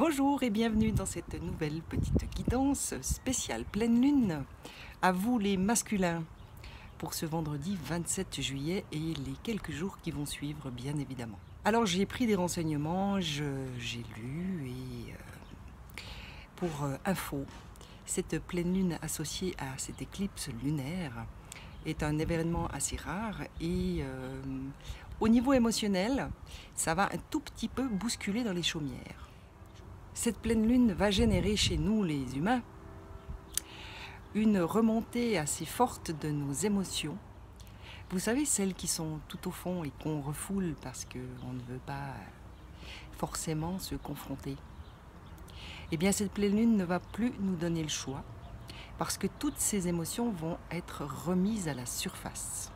Bonjour et bienvenue dans cette nouvelle petite guidance spéciale pleine lune. À vous les masculins pour ce vendredi 27 juillet et les quelques jours qui vont suivre bien évidemment. Alors j'ai pris des renseignements, j'ai lu et pour info, cette pleine lune associée à cette éclipse lunaire est un événement assez rare et au niveau émotionnel, ça va un tout petit peu bousculer dans les chaumières. Cette pleine lune va générer chez nous les humains une remontée assez forte de nos émotions. Vous savez, celles qui sont tout au fond et qu'on refoule parce qu'on ne veut pas forcément se confronter. Eh bien, cette pleine lune ne va plus nous donner le choix parce que toutes ces émotions vont être remises à la surface.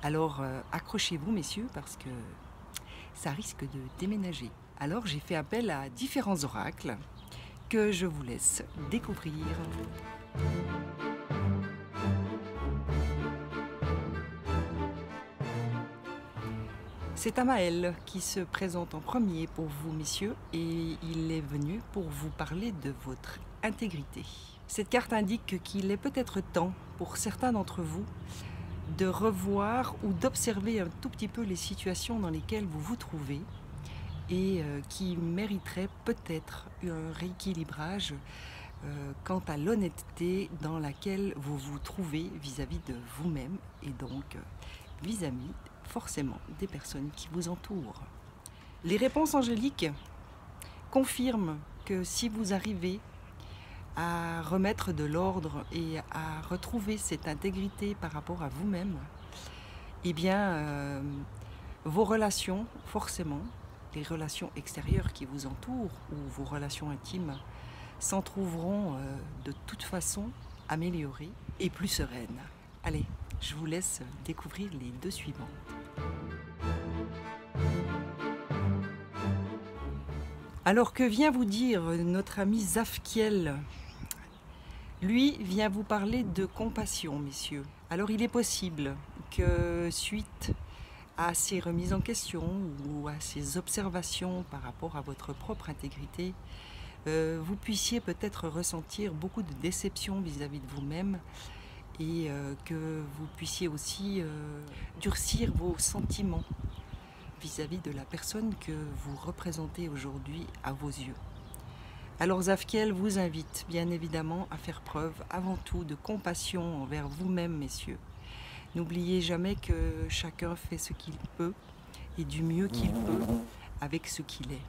Alors, accrochez-vous, messieurs, parce que ça risque de déménager. Alors, j'ai fait appel à différents oracles que je vous laisse découvrir. C'est Amaël qui se présente en premier pour vous, messieurs, et il est venu pour vous parler de votre intégrité. Cette carte indique qu'il est peut-être temps, pour certains d'entre vous, de revoir ou d'observer un tout petit peu les situations dans lesquelles vous vous trouvez et qui mériteraient peut-être un rééquilibrage quant à l'honnêteté dans laquelle vous vous trouvez vis-à-vis de vous-même et donc vis-à-vis forcément des personnes qui vous entourent. Les réponses angéliques confirment que si vous arrivez à remettre de l'ordre et à retrouver cette intégrité par rapport à vous-même, eh bien, vos relations, forcément, les relations extérieures qui vous entourent ou vos relations intimes s'en trouveront de toute façon améliorées et plus sereines. Allez, je vous laisse découvrir les deux suivantes. Alors que vient vous dire notre ami Zafkiel? Lui vient vous parler de compassion, messieurs. Alors il est possible que suite à ces remises en question ou à ces observations par rapport à votre propre intégrité, vous puissiez peut-être ressentir beaucoup de déception vis-à-vis de vous-même et que vous puissiez aussi durcir vos sentiments vis-à-vis de la personne que vous représentez aujourd'hui à vos yeux. Alors Zafkiel vous invite bien évidemment à faire preuve avant tout de compassion envers vous-même, messieurs. N'oubliez jamais que chacun fait ce qu'il peut et du mieux qu'il peut avec ce qu'il est.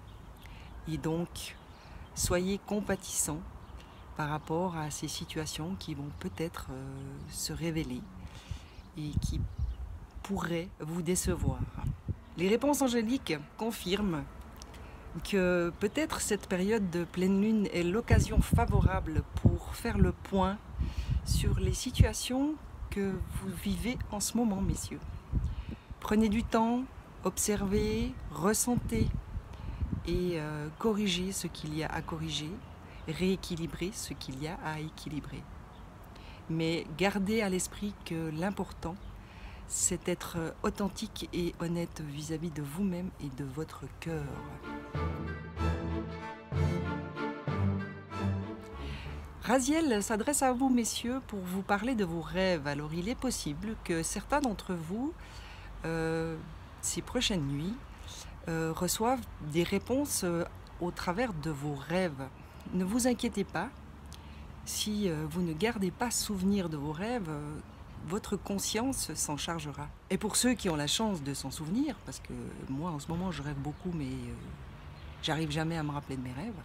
Et donc, soyez compatissants par rapport à ces situations qui vont peut-être se révéler et qui pourraient vous décevoir. Les réponses angéliques confirment que peut-être cette période de pleine lune est l'occasion favorable pour faire le point sur les situations que vous vivez en ce moment, messieurs. Prenez du temps, observez, ressentez et corrigez ce qu'il y a à corriger, rééquilibrer ce qu'il y a à équilibrer. Mais gardez à l'esprit que l'important, c'est d'être authentique et honnête vis-à-vis de vous-même et de votre cœur. Raziel s'adresse à vous, messieurs, pour vous parler de vos rêves. Alors, il est possible que certains d'entre vous, ces prochaines nuits, reçoivent des réponses au travers de vos rêves. Ne vous inquiétez pas, si vous ne gardez pas souvenir de vos rêves, votre conscience s'en chargera. Et pour ceux qui ont la chance de s'en souvenir, parce que moi en ce moment je rêve beaucoup mais j'arrive jamais à me rappeler de mes rêves,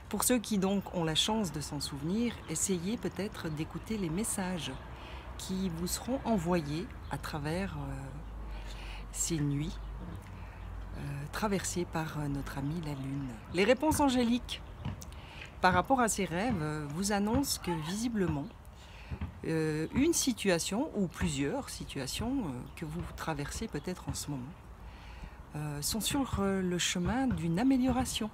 pour ceux qui donc ont la chance de s'en souvenir, essayez peut-être d'écouter les messages qui vous seront envoyés à travers ces nuits traversées par notre amie la Lune. Les réponses angéliques par rapport à ces rêves vous annoncent que visiblement une situation ou plusieurs situations que vous traversez peut-être en ce moment sont sur le chemin d'une amélioration.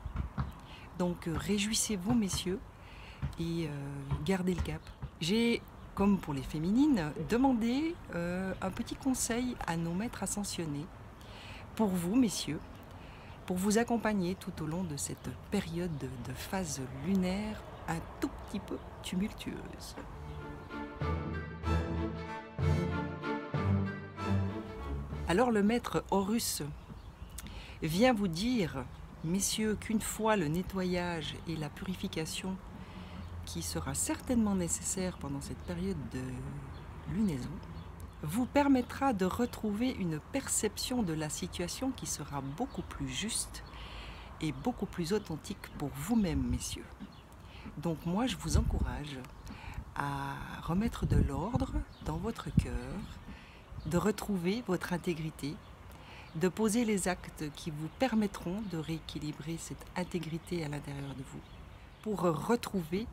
Donc réjouissez-vous, messieurs, et gardez le cap. J'ai, comme pour les féminines, demandé un petit conseil à nos maîtres ascensionnés pour vous, messieurs, pour vous accompagner tout au long de cette période de phase lunaire un tout petit peu tumultueuse. Alors le maître Horus vient vous dire, messieurs, qu'une fois le nettoyage et la purification qui sera certainement nécessaire pendant cette période de lunaison, vous permettra de retrouver une perception de la situation qui sera beaucoup plus juste et beaucoup plus authentique pour vous-même, messieurs. Donc moi, je vous encourage à remettre de l'ordre dans votre cœur, de retrouver votre intégrité, de poser les actes qui vous permettront de rééquilibrer cette intégrité à l'intérieur de vous, pour retrouver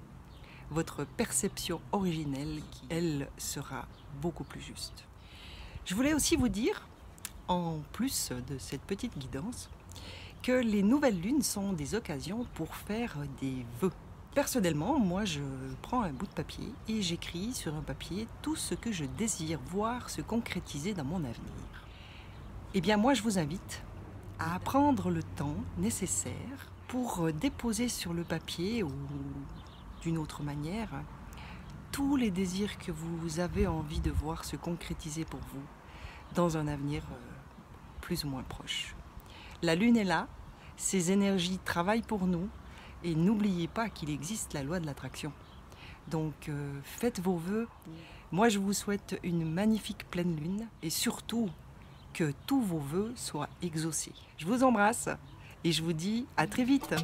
votre perception originelle qui, elle, sera beaucoup plus juste. Je voulais aussi vous dire, en plus de cette petite guidance, que les nouvelles lunes sont des occasions pour faire des vœux. Personnellement, moi je prends un bout de papier et j'écris sur un papier tout ce que je désire voir se concrétiser dans mon avenir. Eh bien moi je vous invite à prendre le temps nécessaire pour déposer sur le papier ou d'une autre manière tous les désirs que vous avez envie de voir se concrétiser pour vous dans un avenir plus ou moins proche. La lune est là, ses énergies travaillent pour nous et n'oubliez pas qu'il existe la loi de l'attraction. Donc faites vos vœux. Moi je vous souhaite une magnifique pleine lune et surtout que tous vos vœux soient exaucés. Je vous embrasse et je vous dis à très vite.